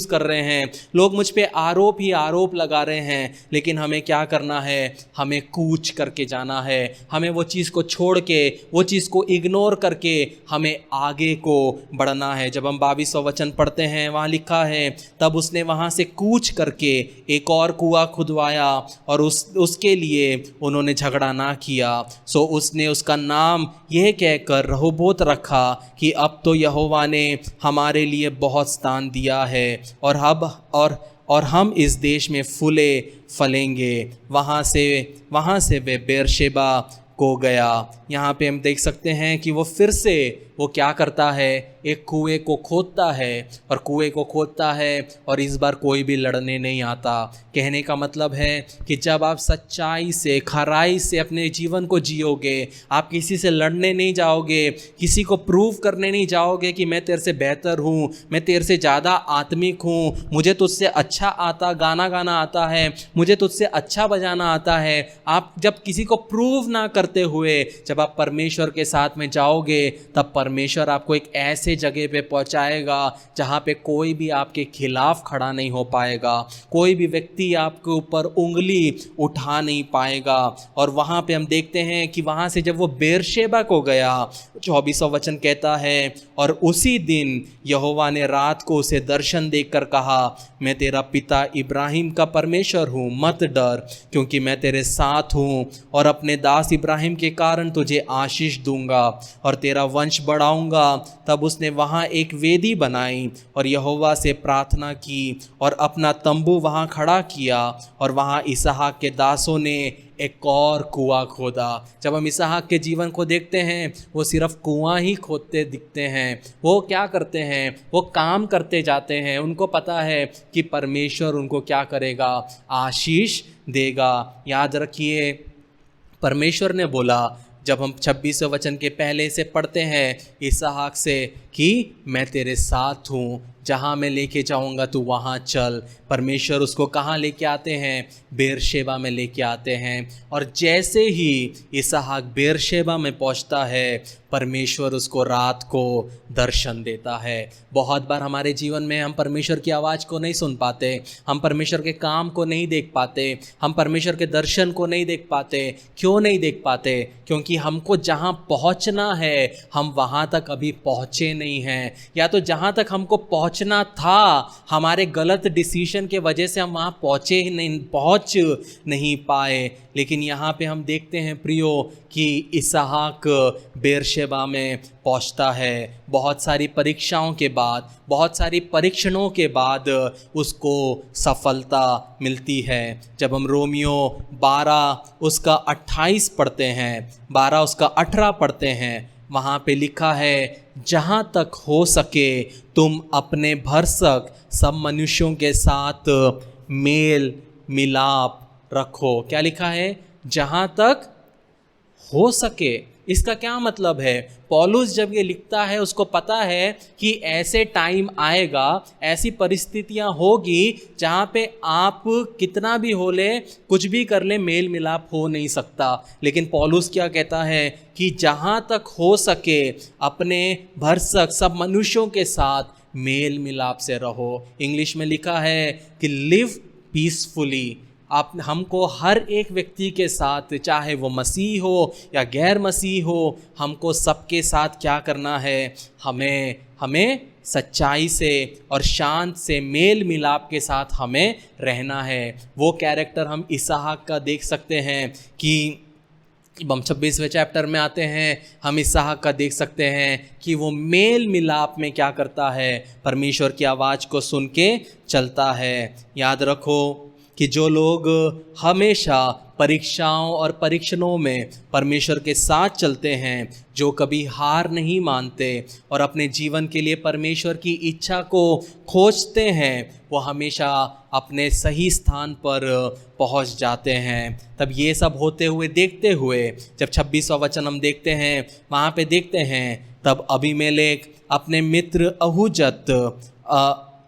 कर रहे हैं, लोग मुझ पे आरोप ही आरोप लगा रहे हैं। लेकिन हमें क्या करना है, हमें कूच करके जाना है। हमें वो चीज़ को छोड़ के, वो चीज़ को इग्नोर करके हमें आगे को बढ़ना है। जब हम 22वां वचन पढ़ते हैं, वहाँ लिखा है, तब उसने वहाँ से कूच करके एक और कुआं खुदवाया और उसके लिए उन्होंने झगड़ा ना किया। सो उसने उसका नाम यह कहकर रहोबोत रखा कि अब तो यहोवा ने हमारे लिए बहुत स्थान दिया है और हम इस देश में फूले फलेंगे। वहाँ से वे बेरशेबा को गया। यहाँ पे हम देख सकते हैं कि वो फिर से वो क्या करता है, एक कुएं को खोदता है और इस बार कोई भी लड़ने नहीं आता। कहने का मतलब है कि जब आप सच्चाई से, खराई से अपने जीवन को जियोगे, आप किसी से लड़ने नहीं जाओगे, किसी को प्रूव करने नहीं जाओगे कि मैं तेरे से बेहतर हूँ, मैं तेरे से ज़्यादा आत्मिक हूँ, मुझे तुझसे अच्छा गाना आता है, मुझे तुझसे अच्छा बजाना आता है। आप जब किसी को प्रूव ना करते हुए जब आप परमेश्वर के साथ में जाओगे, तब परमेश्वर आपको एक ऐसे जगह पे पहुंचाएगा जहां पे कोई भी आपके खिलाफ खड़ा नहीं हो पाएगा, कोई भी व्यक्ति आपके ऊपर उंगली उठा नहीं पाएगा। और वहां पे हम देखते हैं कि वहां से जब वो बेरशेबा को गया, 24वां वचन कहता है, और उसी दिन यहोवा ने रात को उसे दर्शन देखकर कहा, मैं तेरा पिता इब्राहिम का परमेश्वर हूँ, मत डर, क्योंकि मैं तेरे साथ हूँ और अपने दास इब्राहिम के कारण तुझे आशीष दूंगा और तेरा वंश बढ़ाऊंगा। तब उसने वहाँ एक वेदी बनाई और यहोवा से प्रार्थना की और अपना तंबू वहाँ खड़ा किया और वहाँ इसहाक के दासों ने एक और कुआं खोदा। जब हम इसहाक के जीवन को देखते हैं, वो सिर्फ कुआं ही खोदते दिखते हैं। वो क्या करते हैं, वो काम करते जाते हैं। उनको पता है कि परमेश्वर उनको क्या करेगा, आशीष देगा। याद रखिए, परमेश्वर ने बोला, जब हम 26वें वचन के पहले से पढ़ते हैं इसहाक से, कि मैं तेरे साथ हूँ, जहाँ मैं लेके जाऊँगा तू वहाँ चल। परमेश्वर उसको कहाँ लेके आते हैं, बेरशेबा में लेके आते हैं। और जैसे ही इसहाक बेरशेबा में पहुँचता है, परमेश्वर उसको रात को दर्शन देता है। बहुत बार हमारे जीवन में हम परमेश्वर की आवाज़ को नहीं सुन पाते, हम परमेश्वर के काम को नहीं देख पाते, हम परमेश्वर के दर्शन को नहीं देख पाते। क्यों नहीं देख पाते? क्योंकि हमको जहाँ पहुँचना है हम वहाँ तक अभी पहुँचे नहीं हैं, या तो जहाँ तक हमको पहुँचना था हमारे गलत डिसीजन के वजह से हम वहाँ पहुँच नहीं पाए। लेकिन यहाँ पे हम देखते हैं प्रियो कि इसहाक बेरशेबा में पहुँचता है। बहुत सारी परीक्षाओं के बाद, बहुत सारी परीक्षणों के बाद उसको सफलता मिलती है। जब हम रोमियो 12 उसका 28 पढ़ते हैं, 12 उसका 18 पढ़ते हैं, वहाँ पे लिखा है, जहाँ तक हो सके तुम अपने भरसक सब मनुष्यों के साथ मेल मिलाप रखो। क्या लिखा है? जहाँ तक हो सके इसका क्या मतलब है? पौलुस जब ये लिखता है उसको पता है कि ऐसे टाइम आएगा, ऐसी परिस्थितियां होगी जहां पे आप कितना भी हो ले, कुछ भी कर ले, मेल मिलाप हो नहीं सकता। लेकिन पौलुस क्या कहता है कि जहां तक हो सके अपने भरसक सब मनुष्यों के साथ मेल मिलाप से रहो। इंग्लिश में लिखा है कि लिव पीसफुली। आप हमको हर एक व्यक्ति के साथ, चाहे वो मसीह हो या गैर मसीह हो, हमको सबके साथ क्या करना है? हमें सच्चाई से और शांत से मेल मिलाप के साथ हमें रहना है। वो कैरेक्टर हम इसहाक का देख सकते हैं कि हम 26वें चैप्टर में आते हैं, हम इसहाक का देख सकते हैं कि वो मेल मिलाप में क्या करता है? परमेश्वर की आवाज़ को सुन के चलता है। याद रखो कि जो लोग हमेशा परीक्षाओं और परीक्षणों में परमेश्वर के साथ चलते हैं, जो कभी हार नहीं मानते और अपने जीवन के लिए परमेश्वर की इच्छा को खोजते हैं, वो हमेशा अपने सही स्थान पर पहुंच जाते हैं। तब ये सब होते हुए देखते हुए जब 26वां वचन हम देखते हैं, वहाँ पे देखते हैं तब अबीमेलेक अपने मित्र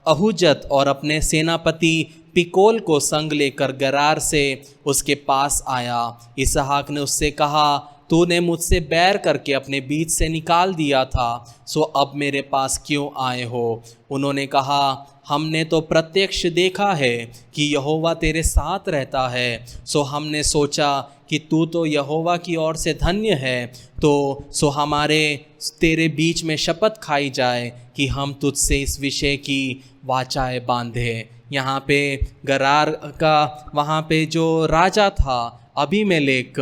अहुजत और अपने सेनापति पिकोल को संग लेकर गरार से उसके पास आया। इसहाक ने उससे कहा, तूने मुझसे बैर करके अपने बीच से निकाल दिया था, सो अब मेरे पास क्यों आए हो? उन्होंने कहा, हमने तो प्रत्यक्ष देखा है कि यहोवा तेरे साथ रहता है, सो हमने सोचा कि तू तो यहोवा की ओर से धन्य है, तो सो हमारे तेरे बीच में शपथ खाई जाए कि हम तुझसे इस विषय की वाचाएं बांधे। यहाँ पे गरार का वहाँ पे जो राजा था अबीमेलेक,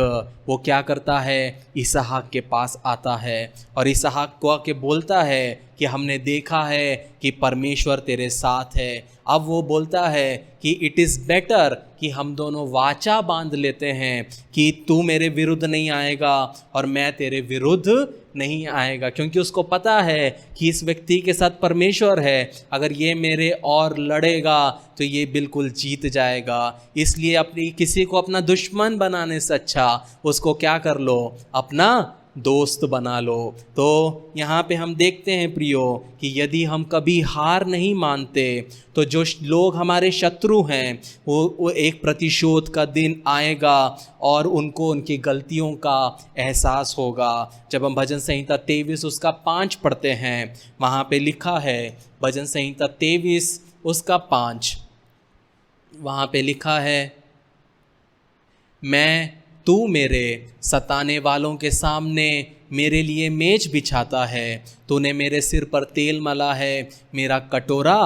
वो क्या करता है? इसहाक के पास आता है और इसहाक को आके बोलता है कि हमने देखा है कि परमेश्वर तेरे साथ है। अब वो बोलता है कि इट इज़ बेटर कि हम दोनों वाचा बांध लेते हैं कि तू मेरे विरुद्ध नहीं आएगा और मैं तेरे विरुद्ध नहीं आएगा, क्योंकि उसको पता है कि इस व्यक्ति के साथ परमेश्वर है। अगर ये मेरे और लड़ेगा तो ये बिल्कुल जीत जाएगा। इसलिए अपनी किसी को अपना दुश्मन बनाने से अच्छा उसको क्या कर लो? अपना दोस्त बना लो। तो यहाँ पे हम देखते हैं प्रियो कि यदि हम कभी हार नहीं मानते तो जो लोग हमारे शत्रु हैं वो एक प्रतिशोध का दिन आएगा और उनको उनकी गलतियों का एहसास होगा। जब हम भजन संहिता 23 उसका 5 पढ़ते हैं, वहाँ पे लिखा है, भजन संहिता 23 उसका 5, वहाँ पे लिखा है, तू मेरे सताने वालों के सामने मेरे लिए मेज बिछाता है, तूने मेरे सिर पर तेल मला है, मेरा कटोरा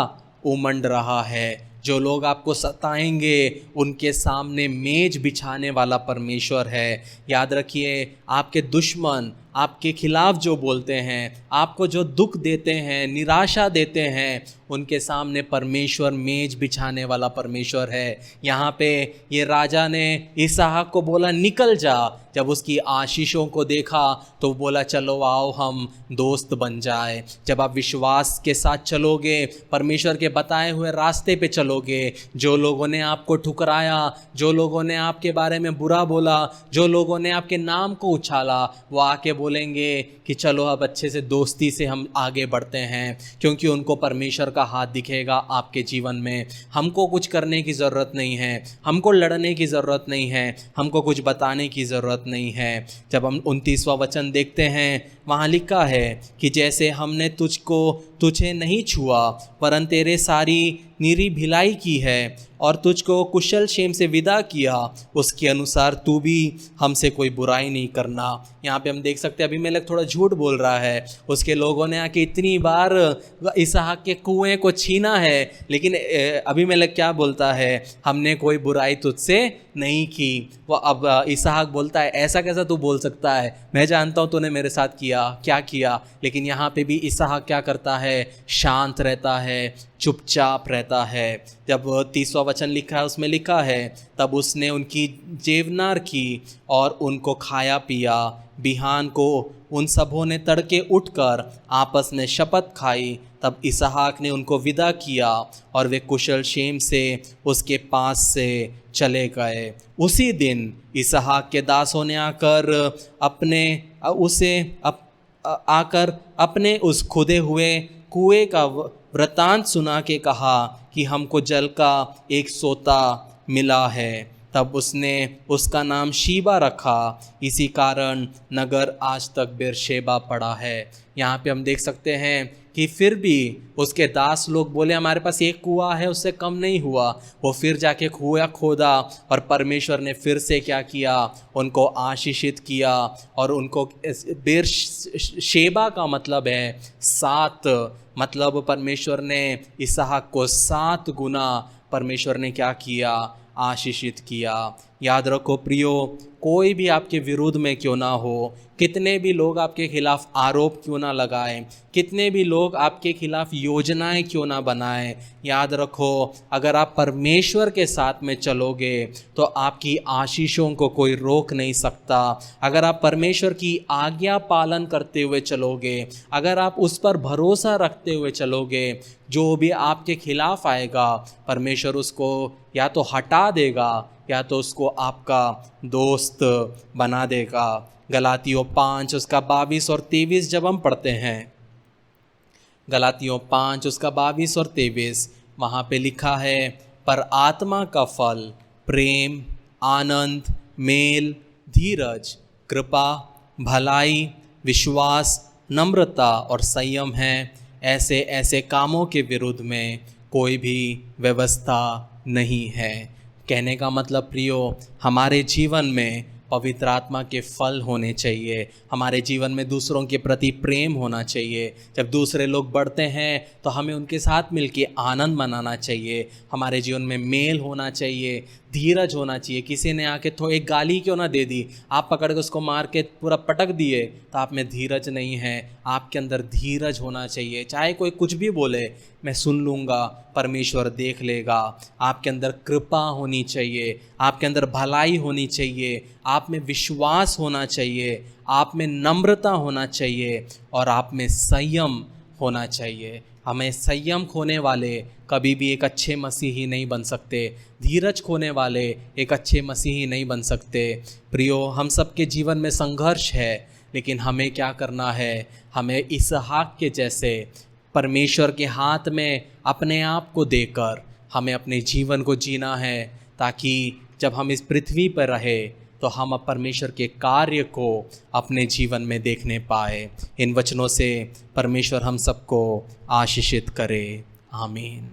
उमंड रहा है। जो लोग आपको सताएंगे उनके सामने मेज बिछाने वाला परमेश्वर है। याद रखिए, आपके दुश्मन आपके खिलाफ जो बोलते हैं, आपको जो दुख देते हैं, निराशा देते हैं, उनके सामने परमेश्वर मेज बिछाने वाला परमेश्वर है। यहाँ पे ये राजा ने इसहाक को बोला निकल जा। जब उसकी आशीषों को देखा तो बोला चलो आओ हम दोस्त बन जाए। जब आप विश्वास के साथ चलोगे, परमेश्वर के बताए हुए रास्ते पे चलोगे, जो लोगों ने आपको ठुकराया, जो लोगों ने आपके बारे में बुरा बोला, जो लोगों ने आपके नाम को उछाला, वो आके बोलेंगे कि चलो अब अच्छे से दोस्ती से हम आगे बढ़ते हैं, क्योंकि उनको परमेश्वर का हाथ दिखेगा आपके जीवन में। हमको कुछ करने की ज़रूरत नहीं है, हमको लड़ने की ज़रूरत नहीं है, हमको कुछ बताने की ज़रूरत नहीं है। जब हम 29वां वचन देखते हैं, वहाँ लिखा है कि जैसे हमने तुझे नहीं छुआ वरन तेरे सारी निरी भिलाई की है और तुझको कुशल क्षेम से विदा किया, उसके अनुसार तू भी हमसे कोई बुराई नहीं करना। यहाँ पे हम देख सकते हैं अबीमेलेक थोड़ा झूठ बोल रहा है। उसके लोगों ने आके इतनी बार इसहाक के कुएं को छीना है, लेकिन अबीमेलेक क्या बोलता है? हमने कोई बुराई तुझसे नहीं की। वो अब इसहाक बोलता है ऐसा कैसा तू बोल सकता है? मैं जानता हूँ तूने मेरे साथ क्या किया। लेकिन यहाँ पे भी इसहाक क्या करता है? शांत रहता है, चुपचाप रहता है। जब 30वां वचन लिखा है, उसमें लिखा है तब उसने उनकी जेवनार की और उनको खाया पिया। बिहान को उन सबों ने तड़के उठकर आपस में शपथ खाई। तब इसहाक ने उनको विदा किया और वे कुशल क्षेम से उसके पास से चले गए। उसी दिन इसहाक के दासों ने आकर अपने उसे आकर अपने उस खुदे हुए कुएं का वृतांत सुना के कहा कि हमको जल का एक सोता मिला है। तब उसने उसका नाम शीबा रखा, इसी कारण नगर आज तक बेरशेबा पड़ा है। यहाँ पे हम देख सकते हैं कि फिर भी उसके दास लोग बोले हमारे पास एक कुआं है, उससे कम नहीं हुआ। वो फिर जाके कुआं खोदा और परमेश्वर ने फिर से क्या किया, उनको आशीषित किया और उनको बेरशेबा का मतलब है 7, मतलब परमेश्वर ने इसहाक को 7 गुना परमेश्वर ने क्या किया, आशीषित किया। याद रखो प्रियो, कोई भी आपके विरुद्ध में क्यों ना हो, कितने भी लोग आपके खिलाफ आरोप क्यों ना लगाएं, कितने भी लोग आपके खिलाफ योजनाएं क्यों ना बनाएं, याद रखो अगर आप परमेश्वर के साथ में चलोगे तो आपकी आशीषों को कोई रोक नहीं सकता। अगर आप परमेश्वर की आज्ञा पालन करते हुए चलोगे, अगर आप उस पर भरोसा रखते हुए चलोगे, जो भी आपके खिलाफ आएगा परमेश्वर उसको या तो हटा देगा या तो उसको आपका दोस्त बना देगा। गलातियों 5 उसका 22 और 23 जब हम पढ़ते हैं, गलातियों 5 उसका 22 और 23, वहाँ पे लिखा है, पर आत्मा का फल प्रेम, आनंद, मेल, धीरज, कृपा, भलाई, विश्वास, नम्रता और संयम है। ऐसे ऐसे कामों के विरुद्ध में कोई भी व्यवस्था नहीं है। कहने का मतलब प्रियो, हमारे जीवन में पवित्र आत्मा के फल होने चाहिए, हमारे जीवन में दूसरों के प्रति प्रेम होना चाहिए। जब दूसरे लोग बढ़ते हैं तो हमें उनके साथ मिलके आनंद मनाना चाहिए, हमारे जीवन में मेल होना चाहिए, धीरज होना चाहिए। किसी ने आके तो एक गाली क्यों ना दे दी, आप पकड़ के उसको मार के पूरा पटक दिए, तो आप में धीरज नहीं है। आपके अंदर धीरज होना चाहिए, चाहे कोई कुछ भी बोले मैं सुन लूँगा, परमेश्वर देख लेगा। आपके अंदर कृपा होनी चाहिए, आपके अंदर भलाई होनी चाहिए, आप में विश्वास होना चाहिए, आप में नम्रता होना चाहिए और आप में संयम होना चाहिए। हमें संयम खोने वाले कभी भी एक अच्छे मसीही नहीं बन सकते, धीरज खोने वाले एक अच्छे मसीही नहीं बन सकते। प्रियो, हम सबके जीवन में संघर्ष है, लेकिन हमें क्या करना है, हमें इसहाक के जैसे परमेश्वर के हाथ में अपने आप को देकर हमें अपने जीवन को जीना है, ताकि जब हम इस पृथ्वी पर रहे तो हम परमेश्वर के कार्य को अपने जीवन में देखने पाए। इन वचनों से परमेश्वर हम सबको आशीषित करे। आमीन।